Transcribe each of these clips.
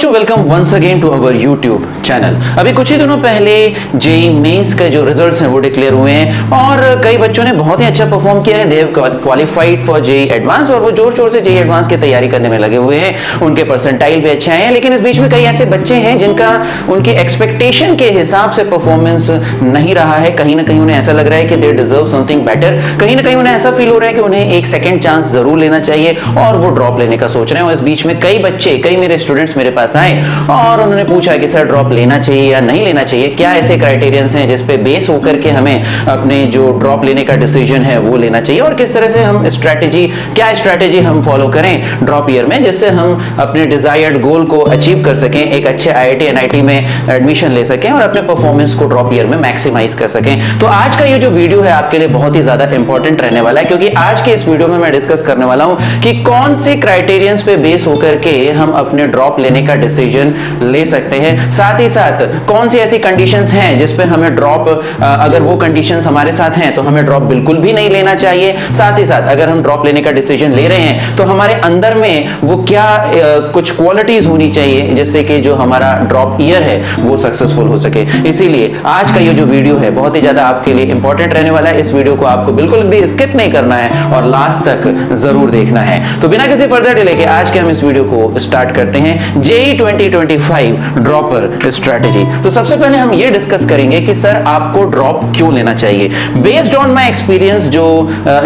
To welcome once again to our YouTube channel. अभी कुछ ही दिनों पहले जेईई मेंस के जो रिजल्ट्स हैं वो डिक्लेयर हुए हैं और कई बच्चों ने बहुत ही अच्छा परफॉर्म किया है। They have qualified for JEE advance और वो जोर शोर से जेईई एडवांस की तैयारी करने में लगे हुए हैं। उनके परसेंटाइल भी अच्छे आए हैं, लेकिन इस बीच में कई ऐसे बच्चे हैं जिनका उनकी एक्सपेक्टेशन के हिसाब से परफॉर्मेंस नहीं रहा है। कहीं ना कहीं उन्हें ऐसा लग रहा है कि दे डिजर्व समथिंग बेटर, कहीं ना कहीं उन्हें ऐसा फील हो रहा है कि उन्हें एक सेकेंड चांस जरूर लेना चाहिए और वो ड्रॉप लेने का सोच रहे हैं। और इस बीच में कई बच्चे, कई मेरे स्टूडेंट्स मेरे पास आए और उन्होंने पूछा कि सर ड्रॉप लेना चाहिए या नहीं लेना चाहिए, क्या ऐसे क्राइटेरियंस हैं जिस पे बेस होकर के हमें अपने जो ड्रॉप लेने का डिसीजन है वो लेना चाहिए और किस तरह से हम क्या स्ट्रैटेजी हम फॉलो करें ड्रॉप ईयर में जिससे हम अपने डिजायर्ड गोल को अचीव कर सकें, एक अच्छे आईआईटी एनआईटी में एडमिशन ले सकें और अपने परफॉर्मेंस को ड्रॉप ईयर में मैक्सिमाइज कर सकें। तो आज का ये जो वीडियो है आपके लिए बहुत ही ज्यादा इंपॉर्टेंट रहने वाला है, क्योंकि आज के इस वीडियो में मैं डिस्कस करने वाला हूं कि कौन से क्राइटेरियंस पे बेस होकर के हम अपने ड्रॉप लेने का डिसीजन ले सकते हैं। साथ ही साथ कौन सी ऐसी कंडीशंस हैं जिस पे हमें ड्रॉप, अगर वो कंडीशंस हमारे साथ हैं तो हमें ड्रॉप बिल्कुल भी नहीं लेना चाहिए। साथ ही साथ अगर हम ड्रॉप लेने का डिसीजन ले रहे हैं तो हमारे अंदर में वो क्या कुछ क्वालिटीज होनी चाहिए जिससे कि जो हमारा ड्रॉप ईयर है वो सक्सेसफुल हो सके। इसीलिए आज का ये जो वीडियो है बहुत ही ज्यादा आपके लिए इंपॉर्टेंट रहने वाला है। इस वीडियो को आपको बिल्कुल भी स्किप नहीं करना है और लास्ट तक जरूर देखना है। तो बिना किसी फर्दर डिले के आज के हम इस वीडियो को स्टार्ट करते हैं, जेईई 2025 ड्रॉपर स्ट्रैटेजी। तो सबसे पहले हम ये डिस्कस करेंगे कि सर आपको ड्रॉप क्यों लेना चाहिए। बेस्ड ऑन माय एक्सपीरियंस, जो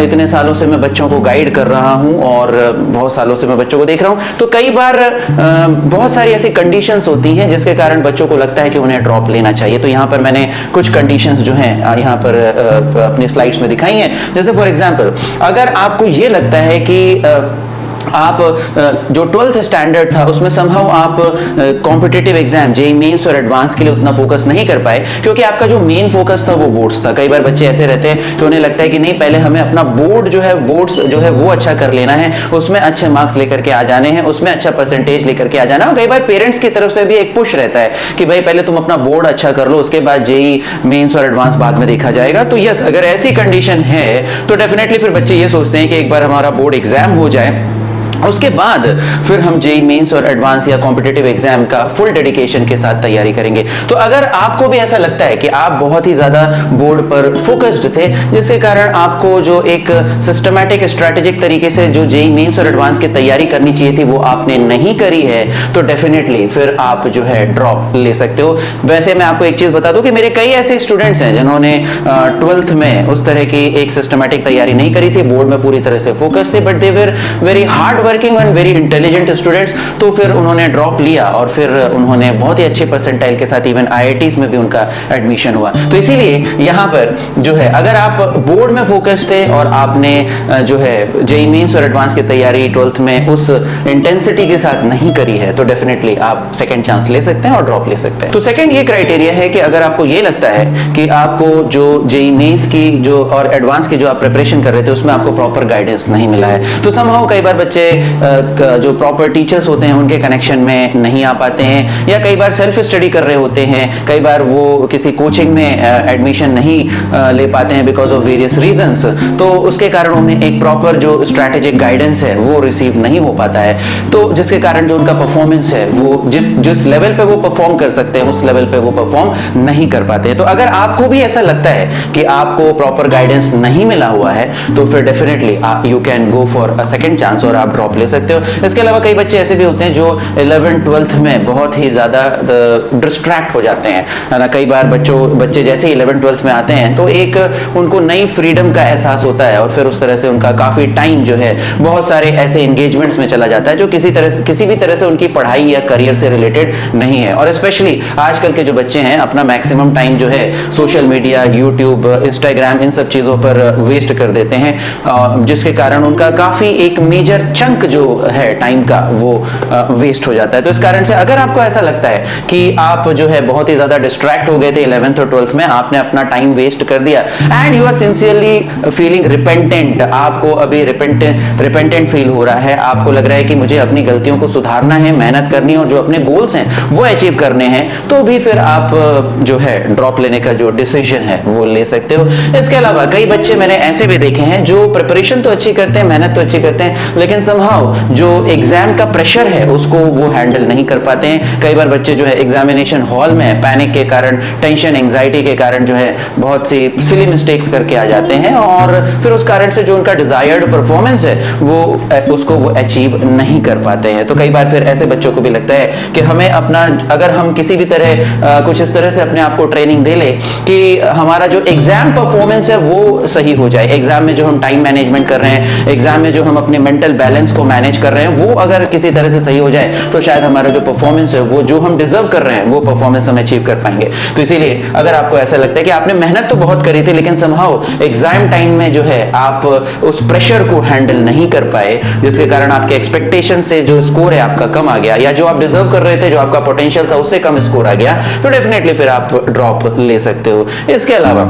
इतने सालों से मैं बच्चों को गाइड कर रहा हूं और बहुत सालों से मैं बच्चों को देख रहा हूं, तो कई बार बहुत सारी ऐसी कंडीशंस होती हैं जिसके कारण बच्चों को लगता है कि उन्हें ड्रॉप लेना चाहिए। तो यहां पर मैंने कुछ कंडीशंस जो हैं यहां पर अपनी स्लाइड्स में दिखाई हैं। जैसे फॉर एग्जांपल, अगर आपको ये लगता है कि आप जो 12th स्टैंडर्ड था उसमें समहाउ आप कॉम्पिटिटिव एग्जाम जेईई मेंस और एडवांस के लिए उतना फोकस नहीं कर पाए, क्योंकि आपका जो मेन फोकस था वो बोर्ड्स था। कई बार बच्चे ऐसे रहते हैं कि उन्हें लगता है कि नहीं, पहले हमें अपना बोर्ड्स जो है वो अच्छा कर लेना है, उसमें अच्छे मार्क्स लेकर के आ जाने हैं, उसमें अच्छा परसेंटेज लेकर के आ जाना है। और कई बार पेरेंट्स की तरफ से भी एक पुश रहता है कि भाई पहले तुम अपना बोर्ड अच्छा कर लो, उसके बाद जेईई मेंस और एडवांस बाद में देखा जाएगा। तो यस, अगर ऐसी कंडीशन है तो डेफिनेटली फिर बच्चे ये सोचते हैं कि एक बार हमारा बोर्ड एग्जाम हो जाए, उसके बाद फिर हम जेईई मेंस और एडवांस या कॉम्पिटिटिव एग्जाम का फुल डेडिकेशन के साथ तैयारी करेंगे। तो अगर आपको भी ऐसा लगता है कि आप बहुत ही ज्यादा बोर्ड पर फोकस्ड थे, जिसके कारण आपको जो एक सिस्टमैटिक स्ट्रैटेजिक तरीके से जो जेईई मेंस और एडवांस की तैयारी करनी चाहिए थी वो आपने नहीं करी है, तो डेफिनेटली फिर आप जो है ड्रॉप ले सकते हो। वैसे मैं आपको एक चीज बता दूं कि मेरे कई ऐसे स्टूडेंट्स हैं जिन्होंने 12th में उस तरह की एक सिस्टमैटिक तैयारी नहीं करी थी, बोर्ड में पूरी तरह से फोकस थे, but they were very hard working and very intelligent students. तो फिर उन्होंने ड्रॉप लिया और फिर उन्होंने बहुत ही अच्छे परसेंटाइल के साथ इवन आईआईटीज में भी उनका एडमिशन हुआ। तो इसीलिए यहां पर जो है, अगर आप बोर्ड में फोकस थे और आपने जो है जेईई मेंस और एडवांस की तैयारी 12th में उस इंटेंसिटी के साथ नहीं करी है, तो डेफिनेटली आप सेकंड चांस ले सकते हैं और ड्रॉप ले सकते हैं। तो सेकंड ये क्राइटेरिया है कि अगर आपको ये लगता है कि आपको जो जेईई मेंस की जो और एडवांस की जो आप प्रिपरेशन कर रहे थे उसमें आपको प्रॉपर गाइडेंस नहीं मिला है, तो समहाउ कई बार बच्चे जो प्रॉपर टीचर्स होते हैं उनके कनेक्शन में नहीं आ पाते हैं, या कई बार सेल्फ स्टडी कर रहे होते हैं, कई बार वो किसी कोचिंग में एडमिशन नहीं ले पाते हैं बिकॉज ऑफ वेरियस रीजंस, तो उसके कारण उन्हें एक प्रॉपर जो स्ट्रैटेजिक गाइडेंस है वो रिसीव नहीं हो पाता है। तो जिसके कारण जो उनका परफॉर्मेंस है वो जिस लेवल पे वो परफॉर्म कर सकते हैं उस लेवल पे वो परफॉर्म नहीं कर पाते हैं। तो अगर आपको भी ऐसा लगता है कि आपको प्रॉपर गाइडेंस नहीं मिला हुआ है, तो फिर definitely you can go for a second chance और आप ड्रॉप ले सकते हो। इसके अलावा कई बच्चे ऐसे भी होते हैं जो 11th 12th में बहुत ही ज्यादा डिस्ट्रैक्ट हो जाते हैं, है ना। कई बार बच्चे जैसे ही 11th 12th में आते हैं तो एक उनको नई फ्रीडम का एहसास होता है और फिर उस तरह से उनका काफी टाइम जो है बहुत सारे ऐसे एंगेजमेंट्स में चला जाता है जो किसी भी तरह से उनकी पढ़ाई या करियर से रिलेटेड नहीं है। और स्पेशली आजकल के जो बच्चे हैं अपना मैक्सिमम टाइम जो है सोशल मीडिया, यूट्यूब, इंस्टाग्राम, इन सब चीजों पर वेस्ट कर देते हैं, जिसके कारण उनका काफी एक मेजर चंक जो है टाइम का वो वेस्ट हो जाता है। तो इस कारण से अगर आपको ऐसा लगता है कि आप जो है बहुत ही ज्यादा डिस्ट्रैक्ट हो गए थे 11th और 12th में, आपने अपना टाइम वेस्ट कर दिया and you are sincerely feeling repentant, आपको अभी रिपेंटेंट फील हो रहा है, आपको लग रहा है कि मुझे अपनी गलतियों को सुधारना है, मेहनत करनी है और जो अपने गोल्स हैं वो अचीव करने हैं, तो भी फिर आप जो है ड्रॉप लेने का जो डिसीजन है वो ले सकते हो। इसके अलावा कई बच्चे मैंने ऐसे भी देखे हैं जो प्रिपरेशन तो अच्छी करते हैं, मेहनत तो अच्छी करते हैं, लेकिन समहाउ जो एग्जाम का प्रेशर है उसको वो हैंडल नहीं कर पाते हैं। कई बार बच्चे जो है एग्जामिनेशन हॉल में पैनिक के कारण, टेंशन, एंजाइटी के कारण जो है बहुत सी सिली मिस्टेक्स करके आ जाते हैं और फिर उस कारण से जो उनका डिजायर्ड परफॉर्मेंस है वो उसको वो अचीव नहीं कर पाते हैं। तो कई बार फिर ऐसे बच्चों को भी लगता है कि हमें अपना, अगर हम किसी भी तरह कुछ इस तरह से अपने आप को ट्रेनिंग दे ले कि हमारा जो एग्जाम परफॉर्मेंस है वो सही हो जाए, एग्जाम में जो हम टाइम मैनेजमेंट कर रहे हैं, एग्जाम में जो हम अपने मेंटल बैलेंस को मैनेज कर रहे हैं वो अगर किसी तरह से सही हो जाए तो शायद हमारा जो परफॉर्मेंस है वो जो हम डिजर्व कर रहे हैं वो परफॉर्मेंस हम अचीव कर पाएंगे। तो इसीलिए अगर आपको ऐसा लगता है कि आपने मेहनत तो बहुत करी थी लेकिन समहाउ एग्जाम टाइम में जो है आप उस प्रेशर को हैंडल नहीं कर पाए, जिसके कारण आपके एक्सपेक्टेशन से जो स्कोर है आपका कम आ गया, या जो आप डिजर्व कर रहे थे, जो आपका पोटेंशियल था उससे कम स्कोर आ गया, तो डेफिनेटली फिर आप ड्रॉप ले सकते हो। इसके अलावा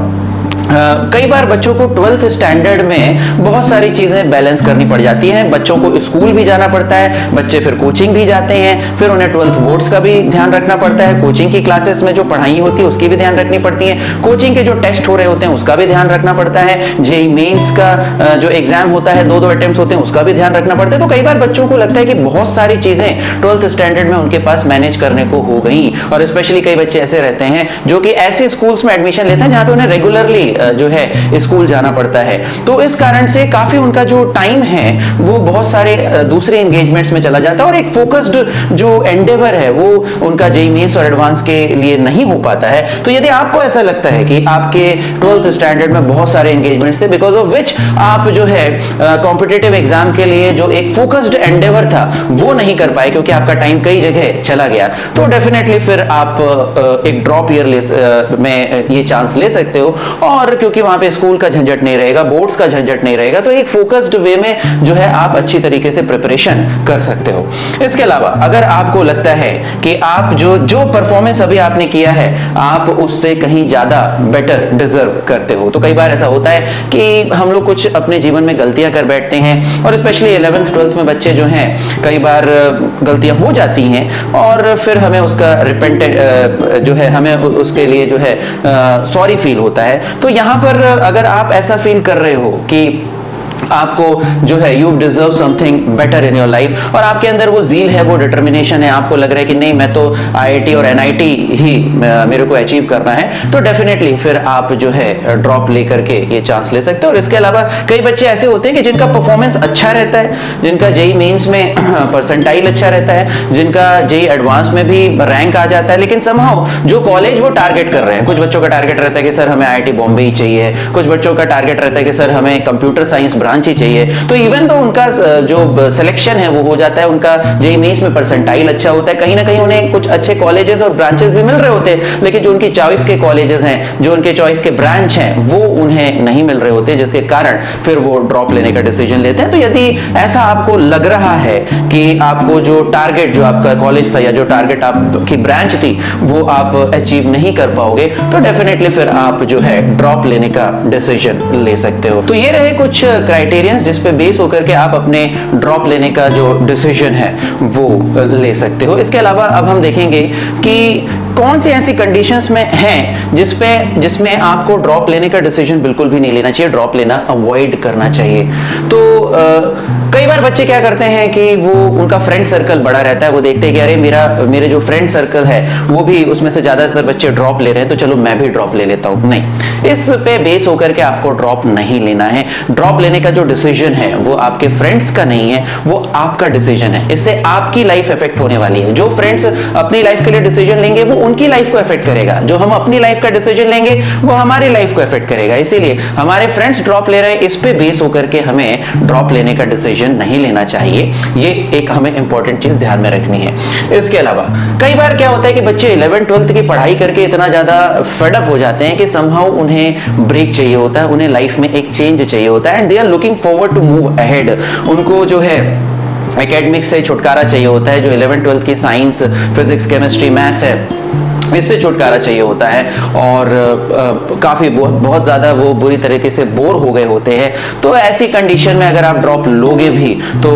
कई बार बच्चों को 12th स्टैंडर्ड में बहुत सारी चीजें बैलेंस करनी पड़ जाती हैं। बच्चों को स्कूल भी जाना पड़ता है, बच्चे फिर कोचिंग भी जाते हैं, फिर उन्हें 12th बोर्ड्स का भी ध्यान रखना पड़ता है, कोचिंग की क्लासेस में जो पढ़ाई होती है उसकी भी ध्यान रखनी पड़ती है, कोचिंग के जो टेस्ट हो रहे होते हैं उसका भी ध्यान रखना पड़ता है, जेईई मेंस का जो एग्जाम होता है 2-2 अटेम्प्ट्स होते हैं उसका भी ध्यान रखना पड़ता है। तो कई बार बच्चों को लगता है कि बहुत सारी चीजें 12th स्टैंडर्ड में उनके पास मैनेज करने को हो गई, और स्पेशली कई बच्चे ऐसे रहते हैं जो कि ऐसे स्कूल्स में एडमिशन लेते हैं जहां पे उन्हें रेगुलरली जो है स्कूल जाना पड़ता है। तो इस कारण से काफी उनका जो टाइम है वो बहुत सारे दूसरे एंगेजमेंट्स में चला जाता है और एक फोकस्ड जो एंडेवर है वो उनका जेईई मेंस और एडवांस के लिए नहीं हो पाता है। तो यदि आपको ऐसा लगता है कि आपके 12th स्टैंडर्ड में बहुत सारे एंगेजमेंट्स थे बिकॉज ऑफ विच आप जो है कॉम्पिटिटिव एग्जाम के लिए जो एक फोकस्ड एंडेवर था वो नहीं कर पाए क्योंकि आपका टाइम कई जगह चला गया, तो डेफिनेटली फिर आप एक ड्रॉप ईयर में ये चांस ले सकते हो। और क्योंकि वहां पे स्कूल का झंझट नहीं रहेगा, बोर्ड्स का झंझट नहीं रहेगा, तो एक फोकस्ड वे में जो है आप अच्छी तरीके से प्रिपरेशन कर सकते हो। इसके अलावा अगर आपको लगता है कि आप जो परफॉर्मेंस अभी आपने किया है आप उससे कहीं ज्यादा बेटर डिजर्व करते हो, तो कई बार ऐसा होता है कि हम लोग कुछ अपने जीवन में गलतियां कर बैठते हैं और स्पेशली 11th 12th में बच्चे जो हैं कई बार गलतियां हो जाती हैं और फिर हमें उसका रिपेंटेड जो है हमें उसके लिए जो है सॉरी फील होता है। तो यहां पर अगर आप ऐसा फील कर रहे हो कि आपको जो है you deserve something better in your life और आपके अंदर वो जील है, वो डिटर्मिनेशन है, आपको लग रहा है कि नहीं मैं तो आईआईटी और एनआईटी ही मेरे को अचीव करना है, तो डेफिनेटली फिर आप जो है ड्रॉप लेकर के ये चांस ले सकते हो। और इसके अलावा कई बच्चे ऐसे होते हैं कि जिनका परफॉर्मेंस अच्छा रहता है, जिनका जेईई मेंस में परसेंटाइल अच्छा रहता है, जिनका जेईई एडवांस में भी रैंक आ जाता है, लेकिन समहाउ जो कॉलेज वो टारगेट कर रहे हैं, कुछ बच्चों का टारगेट रहता है कि सर हमें आईआईटी बॉम्बे ही चाहिए, कुछ बच्चों का टारगेट रहता है कि सर हमें कंप्यूटर साइंस ब्रांच ही चाहिए, तो इवन तो उनका जो सिलेक्शन है वो हो जाता है, उनका जेईई मेंस में परसेंटाइल अच्छा होता है, कहीं ना कहीं उन्हें कुछ अच्छे कॉलेजेस और ब्रांचेस भी मिल रहे होते हैं, लेकिन जो उनकी चॉइस के कॉलेजेस हैं, जो उनके चॉइस के ब्रांच हैं वो उन्हें नहीं मिल रहे होते, जिसके कारण फिर वो ड्रॉप लेने का डिसीजन लेते हैं। तो यदि ऐसा आपको लग रहा है कि आपको जो टारगेट जो आपका कॉलेज था या जो टारगेट आपकी ब्रांच थी वो आप अचीव नहीं कर पाओगे, तो डेफिनेटली फिर आप जो है ड्रॉप लेने का डिसीजन ले सकते हो। तो ये रहे कुछ क्राइटेरिया जिस पे बेस होकर के आप अपने ड्रॉप लेने का जो डिसीजन है वो ले सकते हो। इसके अलावा अब हम देखेंगे कि कौन सी ऐसी कंडीशंस में हैं जिसमें आपको ड्रॉप लेने का डिसीजन बिल्कुल भी नहीं लेना चाहिए, ड्रॉप लेना अवॉइड करना चाहिए। तो कई बार बच्चे क्या करते हैं कि वो उनका फ्रेंड सर्कल बड़ा रहता है, वो देखते हैं कि अरे मेरे जो फ्रेंड सर्कल है वो भी उसमें से ज्यादातर बच्चे ड्रॉप ले रहे हैं तो चलो मैं भी ड्रॉप ले लेता हूं। नहीं, इस पे बेस होकर के आपको ड्रॉप नहीं लेना है। ड्रॉप लेने का जो डिसीजन है वो आपके फ्रेंड्स का नहीं है, वो आपका डिसीजन है। इससे आपकी लाइफ इफेक्ट होने वाली है। जो फ्रेंड्स अपनी लाइफ के लिए डिसीजन लेंगे वो उनकी लाइफ को इफेक्ट करेगा, जो हम अपनी लाइफ का डिसीजन लेंगे वो हमारी लाइफ को इफेक्ट करेगा। इसीलिए हमारे फ्रेंड्स ड्रॉप ले रहे हैं, इस पे बेस होकर के हमें ड्रॉप लेने का डिसीजन नहीं लेना चाहिए। ये एक हमें इंपॉर्टेंट चीज ध्यान में रखनी है। इसके अलावा कई बार क्या होता है कि बच्चे 11th 12th की पढ़ाई करके इतना ज्यादा फेड अप हो जाते हैं कि समहाउ उन्हें ब्रेक चाहिए होता है, उन्हें लाइफ में एक चेंज चाहिए होता है, and they are looking forward to move ahead. उनको जो है एकेडमिक्स से छुटकारा चाहिए होता है, जो 11th 12th की साइंस, फिजिक्स, केमिस्ट्री, मैथ्स है इससे छुटकारा चाहिए होता है और काफ़ी बहुत ज़्यादा वो बुरी तरीके से बोर हो गए होते हैं। तो ऐसी कंडीशन में अगर आप ड्रॉप लोगे भी तो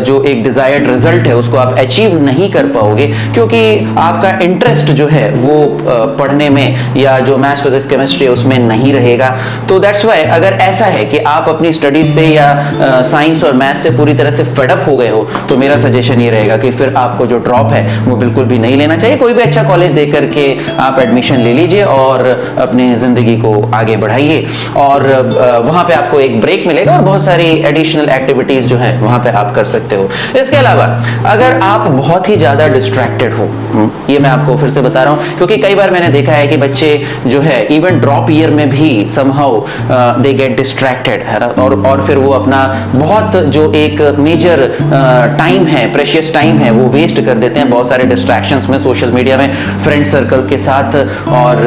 जो एक डिज़ायर्ड रिजल्ट है उसको आप अचीव नहीं कर पाओगे, क्योंकि आपका इंटरेस्ट जो है वो पढ़ने में या जो मैथ्स फिजिक्स केमिस्ट्री है उसमें नहीं रहेगा। तो दैट्स वाई अगर ऐसा है कि आप अपनी स्टडीज से या साइंस और मैथ से पूरी तरह से फेडअप हो गए हो, तो मेरा सजेशन ये रहेगा कि फिर आपको जो ड्रॉप है वो बिल्कुल भी नहीं लेना चाहिए। कोई भी अच्छा कॉलेज देख करके आप एडमिशन ले लीजिए और अपनी जिंदगी को आगे बढ़ाइए, और वहां पे आपको एक ब्रेक मिलेगा और बहुत सारी एडिशनल एक्टिविटीज जो है वहां पे आप कर सकते हो। इसके अलावा अगर आप बहुत ही ज्यादा डिस्ट्रैक्टेड हो, ये मैं आपको फिर से बता रहा हूं क्योंकि कई बार मैंने देखा है कि बच्चे जो है इवन ड्रॉप ईयर में भी समहाउ दे गेट डिस्ट्रैक्टेड, है ना, और फिर वो अपना बहुत जो एक मेजर टाइम है, प्रेशियस टाइम है, वो वेस्ट कर देते हैं बहुत सारे डिस्ट्रैक्शंस में, सोशल मीडिया में, फ्रेंड सर्कल के साथ और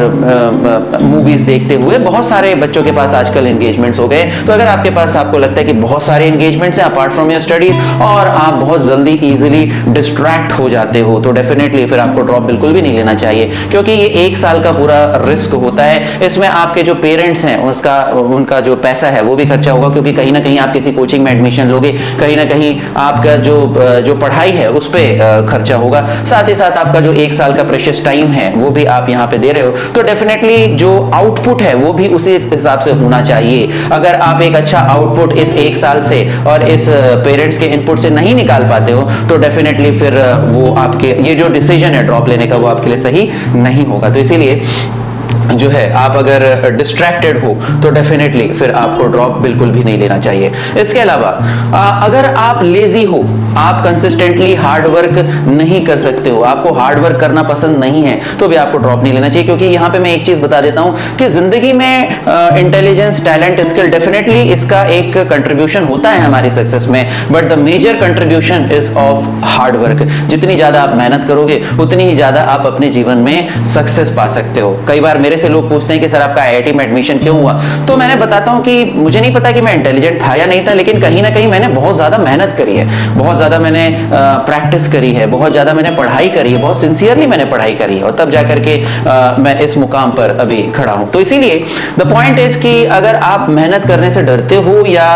मूवीज देखते हुए। बहुत सारे बच्चों के पास आजकल एंगेजमेंट्स हो गए। तो अगर आपके पास आपको लगता है कि बहुत सारे एंगेजमेंट्स हैं अपार्ट फ्रॉम योर स्टडीज और आप बहुत जल्दी इजीली डिस्ट्रैक्ट हो जाते हो, तो डेफिनेटली फिर आपको ड्रॉप बिल्कुल भी नहीं लेना चाहिए, क्योंकि ये 1 साल का पूरा रिस्क होता है। इसमें आपके जो पेरेंट्स हैं उनका जो पैसा है वो भी खर्चा होगा, क्योंकि कहीं ना कहीं आप किसी कोचिंग में एडमिशन लोगे, कहीं ना कहीं आपका जो पढ़ाई है उस पर खर्चा होगा, साथ ही साथ आपका जो 1 साल का प्रेशियस टाइम है वो भी आप यहाँ पे दे रहे हो। तो डेफिनेटली जो आउटपुट है वो भी उसी हिसाब से होना चाहिए। अगर आप एक अच्छा आउटपुट इस 1 साल से और इस पेरेंट्स के इनपुट से नहीं निकाल पाते हो, तो डेफिनेटली फिर वो आपके ये जो डिसीजन है ड्रॉप लेने का वो आपके लिए सही नहीं होगा। तो इसीलिए जो है आप अगर डिस्ट्रैक्टेड हो तो डेफिनेटली फिर आपको ड्रॉप बिल्कुल भी नहीं लेना चाहिए। इसके अलावा अगर आप लेजी हो, आप कंसिस्टेंटली हार्ड वर्क नहीं कर सकते हो, आपको हार्ड वर्क करना पसंद नहीं है, तो भी आपको ड्रॉप नहीं लेना चाहिए। क्योंकि यहाँ पे मैं एक चीज बता देता हूँ कि जिंदगी में इंटेलिजेंस, टैलेंट, स्किल डेफिनेटली इसका एक कंट्रीब्यूशन होता है हमारी सक्सेस में, but the major contribution is of hard work. जितनी ज्यादा आप मेहनत करोगे उतनी ही ज्यादा आप अपने जीवन में सक्सेस पा सकते हो। कई बार मेरे से लोग पूछते हैं कि सर आपका आईआईटी में एडमिशन क्यों हुआ, तो मैंने बताता हूं कि मुझे नहीं पता कि मैं इंटेलिजेंट था या नहीं था, लेकिन कहीं ना कहीं मैंने बहुत ज्यादा मेहनत करी है, बहुत ज्यादा मैंने प्रैक्टिस करी है, बहुत ज्यादा मैंने पढ़ाई करी है, बहुत सिंसियरली मैंने पढ़ाई करी है, और तब जाकर के मैं इस मुकाम पर अभी खड़ा हूं। तो इसीलिए द पॉइंट इज कि अगर आप मेहनत करने से डरते हो या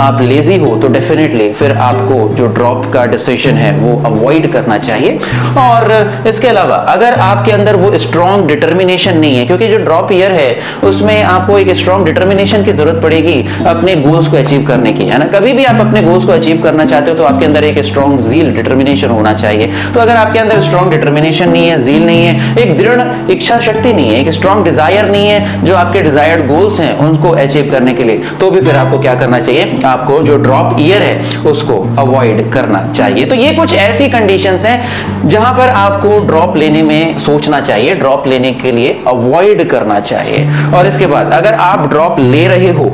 आप लेजी हो, तो डेफिनेटली फिर आपको जो ड्रॉप का डिसीजन है वो अवॉइड करना चाहिए। और इसके अलावा अगर आपके अंदर वो स्ट्रॉन्ग डिटर्मिनेशन नहीं है, क्योंकि जो ड्रॉप ईयर है उसमें आपको एक स्ट्रॉन्ग डिटर्मिनेशन की जरूरत पड़ेगी अपने गोल्स को अचीव करने की, है ना। कभी भी आप अपने गोल्स को अचीव करना चाहते हो तो आपके अंदर एक स्ट्रॉन्ग जील, डिटर्मिनेशन होना चाहिए। तो अगर आपके अंदर स्ट्रॉन्ग डिटर्मिनेशन नहीं है, जील नहीं है, एक दृढ़ इच्छा शक्ति नहीं है, एक स्ट्रॉन्ग डिजायर नहीं है जो आपके डिजायर्ड गोल्स हैं उनको अचीव करने के लिए, तो भी फिर आपको क्या करना चाहिए, आपको जो ड्रॉप ईयर है उसको अवॉइड करना चाहिए। तो ये कुछ ऐसी कंडीशंस हैं जहां पर आपको ड्रॉप लेने में सोचना चाहिए, ड्रॉप लेने के लिए अवॉइड करना चाहिए। और इसके बाद अगर आप ड्रॉप ले रहे हो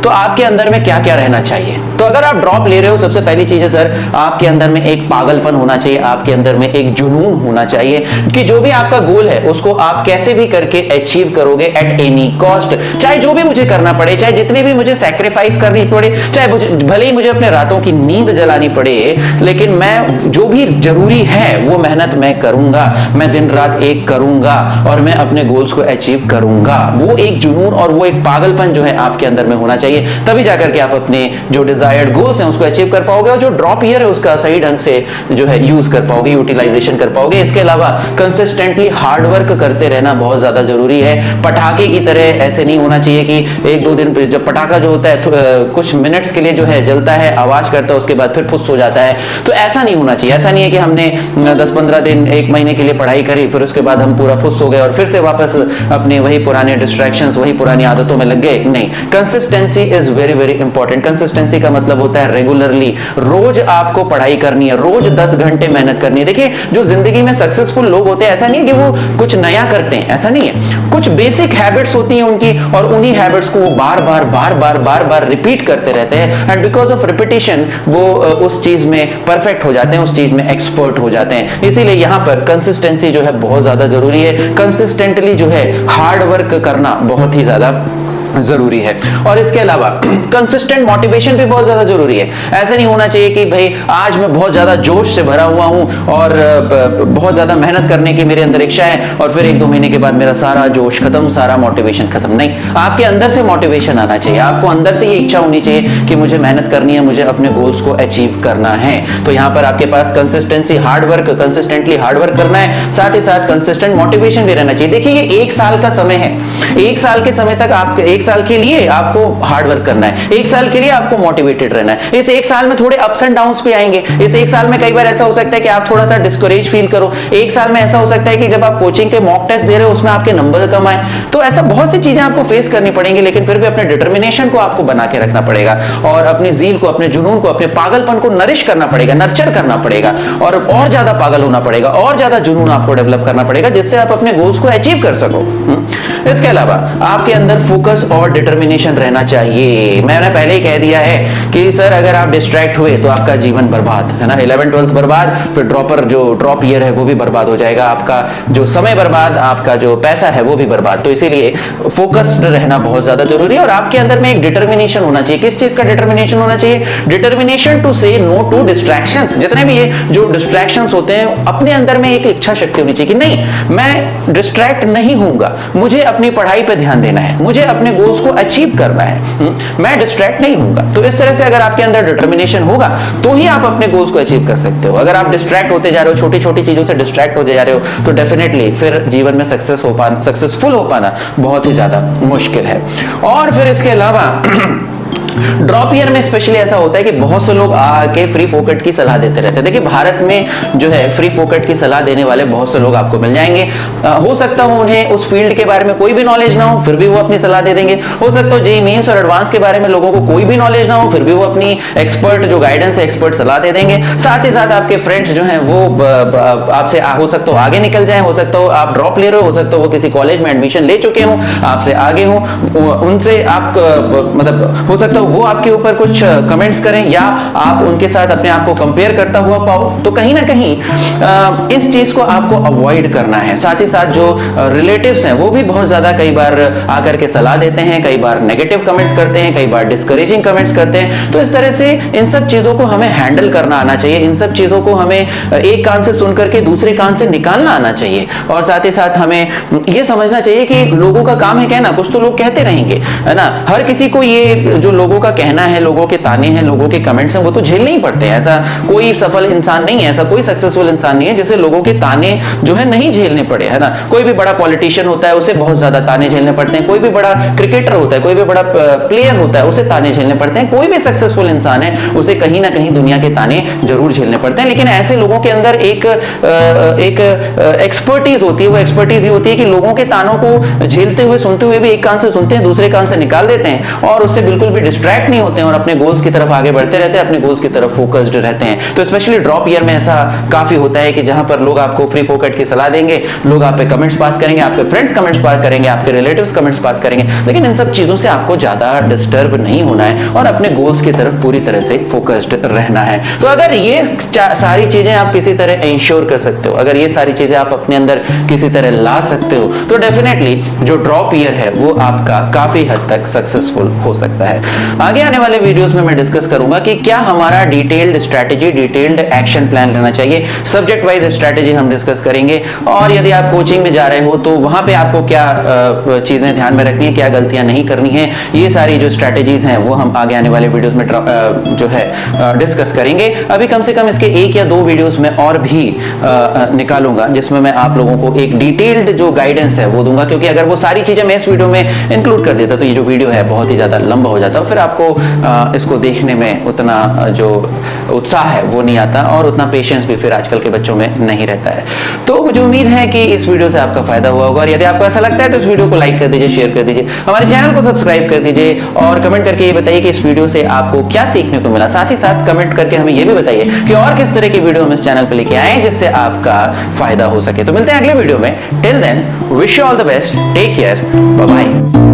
तो आपके अंदर में क्या क्या रहना चाहिए। तो अगर आप ड्रॉप ले रहे हो, सबसे पहली चीज है सर, आपके अंदर में एक पागलपन होना चाहिए, आपके अंदर में एक जुनून होना चाहिए कि जो भी आपका गोल है उसको आप कैसे भी करके अचीव करोगे एट एनी कॉस्ट, चाहे जो भी मुझे करना पड़े, चाहे जितने भी मुझे सैक्रिफाइस करनी पड़े, चाहे भले ही मुझे अपने रातों की नींद जलानी पड़े, लेकिन मैं जो भी जरूरी है वो मेहनत मैं करूंगा, मैं दिन रात एक करूंगा और मैं अपने गोल्स को अचीव करूंगा। वो एक जुनून और वो एक पागलपन जो है आपके अंदर में होना चाहिए, तभी जाकर के आप अपने जो डिजायर्ड गोल्स हैं उसको अचीव कर पाओगे और जो ड्रॉप ईयर है उसका सही ढंग से जो है यूज कर पाओगे, यूटिलाइजेशन कर पाओगे। इसके अलावा कंसिस्टेंटली हार्ड वर्क करते रहना बहुत ज्यादा जरूरी है। पटाखे की तरह ऐसे नहीं होना चाहिए कि 1-2 दिन, जब पटाखा जो होता है कुछ मिनट्स के लिए जो है जलता है, आवाज करता है, उसके बाद फिर फुस हो जाता है, तो ऐसा नहीं होना चाहिए। ऐसा नहीं है कि हमने 10-15 दिन, 1 महीने के लिए पढ़ाई करी, फिर उसके बाद हम पूरा फुस हो गए और फिर से वापस अपने वही पुराने डिस्ट्रैक्शंस, वही पुरानी आदतों में लग गए। नहीं, consistency is very very important. Consistency का मतलब होता है रेगुलरली, रोज आपको पढ़ाई करनी है, रोज 10 घंटे मेहनत करनी है। देखिए, जो जिंदगी में सक्सेसफुल लोग होते हैं, ऐसा नहीं है कि वो कुछ नया करते हैं, ऐसा नहीं है। कुछ बेसिक हैबिट्स होती हैं उनकी और उन्हीं हैबिट्स को वो बार बार रिपीट करते रहते हैं, एंड बिकॉज ऑफ रिपीटिशन वो उस चीज में परफेक्ट हो जाते हैं, उस चीज में एक्सपर्ट हो जाते हैं। इसीलिए यहां पर कंसिस्टेंसी जो है बहुत ज्यादा जरूरी है। कंसिस्टेंटली जो है हार्ड वर्क करना बहुत ही ज्यादा जरूरी है। और इसके अलावा कंसिस्टेंट मोटिवेशन भी बहुत ज्यादा जरूरी है। ऐसा नहीं होना चाहिए कि भाई आज मैं बहुत ज्यादा जोश से भरा हुआ हूं और बहुत ज्यादा मेहनत करने की मेरे अंदर इच्छा है और फिर 1-2 महीने के बाद मेरा सारा जोश खत्म, सारा मोटिवेशन खत्म। नहीं, आपके अंदर से मोटिवेशन आना चाहिए, आपको अंदर से ये इच्छा होनी चाहिए कि मुझे मेहनत करनी है, मुझे अपने गोल्स को अचीव करना है। तो यहां पर आपके पास कंसिस्टेंसी, कंसिस्टेंटली हार्ड वर्क करना है, साथ ही साथ कंसिस्टेंट मोटिवेशन भी रहना चाहिए। देखिए ये 1 साल का समय है, 1 साल के समय तक आप 1 साल के लिए आपको हार्ड वर्क करना है, 1 साल के लिए आपको मोटिवेटेड रहना है। इस 1 साल में थोड़े अप्स एंड डाउन्स भी आएंगे। इस 1 साल में कई बार ऐसा हो सकता है कि आप थोड़ा सा डिस्करेज फील करो। 1 साल में ऐसा हो सकता है कि जब आप कोचिंग के मॉक टेस्ट दे रहे हो उसमें आपके नंबर कम आए। तो ऐसा बहुत सी चीजें आपको फेस करनी पड़ेंगी, लेकिन फिर भी अपने डिटर्मिनेशन को आपको बना के रखना पड़ेगा और अपनी ज़ील को, अपने जुनून को, अपने पागलपन को नरिश करना पड़ेगा, नर्चर करना पड़ेगा और ज्यादा पागल होना पड़ेगा और ज्यादा जुनून आपको डेवलप करना पड़ेगा, जिससे आप अपने गोल्स को अचीव कर सको। इसके अलावा आपके अंदर फोकस और डिटर्मिनेशन रहना चाहिए। मैंने पहले ही कह दिया है कि सर अगर आप डिस्ट्रैक्ट हुए तो आपका जीवन बर्बाद है ना, 11th-12th बर्बाद, फिर ड्रॉप ईयर है वो भी बर्बाद हो जाएगा, आपका जो समय बर्बाद, आपका जो पैसा है वो भी बर्बाद। तो इसीलिए फोकस्ड रहना बहुत ज्यादा जरूरी है और आपके अंदर में एक डिटर्मिनेशन होना चाहिए। किस चीज का डिटर्मिनेशन होना चाहिए? डिटर्मिनेशन टू से नो टू डिस्ट्रैक्शंस। जितने भी ये जो डिस्ट्रैक्शंस होते हैं, अपने अंदर में एक इच्छा शक्ति होनी चाहिए कि नहीं, मैं डिस्ट्रैक्ट नहीं होऊंगा, मुझे अपनी पढ़ाई पे ध्यान देना है, मुझे अपने गोल्स को अचीव करना है, मैं डिस्ट्रैक्ट नहीं होऊंगा। तो इस तरह से अगर आपके अंदर डिटर्मिनेशन होगा तो ही आप अपने गोल्स को अचीव कर सकते हो। अगर आप डिस्ट्रैक्ट होते जा रहे हो, छोटी छोटी चीजों से डिस्ट्रैक्ट होते जा रहे हो, तो डेफिनेटली फिर जीवन में सक्सेसफुल हो पाना बहुत ही ज्यादा मुश्किल है। और फिर इसके अलावा ड्रॉप ईयर में स्पेशली ऐसा होता है कि बहुत से लोग आके फ्री फोकट की सलाह देते रहते हैं। देखिए भारत में जो है फ्री फोकट की सलाह देने वाले बहुत से लोग आपको मिल जाएंगे। हो सकता हो उन्हें उस फील्ड के बारे में कोई भी नॉलेज ना हो, फिर भी वो अपनी सलाह दे देंगे। हो सकता हो जेईई मेंस और एडवांस के बारे में लोगों को कोई भी नॉलेज ना हो, फिर भी वो अपनी एक्सपर्ट जो गाइडेंस है, एक्सपर्ट सलाह दे देंगे। साथ ही साथ आपके फ्रेंड्स जो हैं वो आपसे हो सकता हो आगे निकल जाए, हो सकता हो आप ड्रॉप ले रहे हो सकता हो वो किसी कॉलेज में एडमिशन ले चुके हो, आपसे आगे हो, उनसे आप मतलब हो सकता हो वो आपके ऊपर कुछ कमेंट्स करें या आप उनके साथ अपने आप को कंपेयर करता हुआ पाओ। तो कहीं ना कहीं इस चीज को आपको अवॉइड करना है। साथ ही साथ जो रिलेटिव्स हैं वो भी बहुत ज्यादा कई बार आकर के सलाह देते हैं, कई बार नेगेटिव कमेंट्स करते हैं, कई बार डिस्करेजिंग कमेंट्स करते हैं। तो इस तरह से इन सब चीजों को हमें हैंडल करना आना चाहिए। इन सब चीजों को हमें एक कान से सुन करके दूसरे कान से निकालना आना चाहिए। और साथ ही साथ हमें यह समझना चाहिए कि लोगों का काम है कहना, कुछ तो लोग कहते रहेंगे, है ना। हर किसी को ये जो लोगों का कहना है, लोगों के ताने हैं, लोगों के कमेंट्स हैं, वो तो झेलने ही पड़ते हैं। ऐसा कोई सफल इंसान नहीं है, ऐसा कोई सक्सेसफुल इंसान नहीं है जिसे लोगों के ताने जो है नहीं झेलने पड़े, है ना। कोई भी बड़ा पॉलिटिशियन होता है उसे बहुत ज्यादा ताने झेलने पड़ते हैं, कोई भी बड़ा क्रिकेटर होता है, कोई भी बड़ा प्लेयर होता है उसे ताने झेलने पड़ते हैं, कोई भी सक्सेसफुल इंसान है उसे कहीं ना कहीं दुनिया के ताने जरूर झेलने पड़ते हैं। लेकिन ऐसे लोगों के अंदर एक एक्सपर्टीज होती है। वो एक्सपर्टीज ये होती है कि लोगों के तानों को झेलते हुए, सुनते हुए भी एक कान से सुनते हैं, दूसरे कान से निकाल देते हैं और उससे बिल्कुल भी डिस्ट्रैक्ट नहीं होते हैं और अपने गोल्स की तरफ आगे बढ़ते रहते हैं, अपने गोल्स की तरफ फोकस्ड रहते हैं। तो स्पेशली ड्रॉप ईयर में ऐसा काफी होता है कि जहां पर लोग आपको फ्री पॉकेट की सलाह देंगे, लोग आप पे कमेंट्स पास करेंगे, आपके फ्रेंड्स कमेंट्स पास करेंगे, आपके रिलेटिव्स कमेंट्स पास करेंगे, लेकिन इन सब चीजों से आपको ज्यादा डिस्टर्ब नहीं होना है और अपने गोल्स की तरफ पूरी तरह से फोकस्ड रहना है। तो अगर ये सारी चीजें आप किसी तरह इंश्योर कर सकते हो, अगर ये सारी चीजें आप अपने अंदर किसी तरह ला सकते हो, तो डेफिनेटली जो ड्रॉप ईयर है वो आपका काफी हद तक सक्सेसफुल हो सकता है। आगे आने वाले वीडियोस में मैं डिस्कस करूंगा कि क्या हमारा detailed strategy, detailed action plan रहना चाहिए। सब्जेक्ट वाइज स्ट्रैटेजी हम डिस्कस करेंगे और यदि आप कोचिंग में जा रहे हो तो वहां पे आपको क्या चीजें ध्यान में रखनी है, क्या गलतियां नहीं करनी है, ये सारी जो स्ट्रैटेजीज हैं वो हम आगे आने वाले वीडियोस में जो है डिस्कस करेंगे। अभी कम से कम इसके 1 या 2 वीडियोस में और भी निकालूंगा जिसमें मैं आप लोगों को एक डिटेल्ड जो गाइडेंस है वो दूंगा, क्योंकि अगर वो सारी चीजें मैं इस वीडियो में इंक्लूड कर देता तो ये जो वीडियो है बहुत ही ज्यादा लंबा हो जाता, फिर आपको इसको देखने में उतना जो उत्साह है वो नहीं आता और उतना पेशेंस भी फिर आजकल के बच्चों में नहीं रहता है। तो मुझे उम्मीद है कि इस वीडियो से आपका फायदा हुआ होगा और यदि आपको ऐसा लगता है तो इस वीडियो को लाइक कर दीजिए, शेयर कर दीजिए, हमारे चैनल को सब्सक्राइब कर दीजिए और कमेंट करके ये बताइए कि इस वीडियो से आपको क्या सीखने को मिला। साथ ही साथ कमेंट करके हमें ये भी बताइए कि और किस तरह की वीडियो हम इस चैनल पर लेके आए जिससे आपका फायदा हो सके। तो मिलते हैं अगले वीडियो में। Till then wish you all the best, take care, bye bye.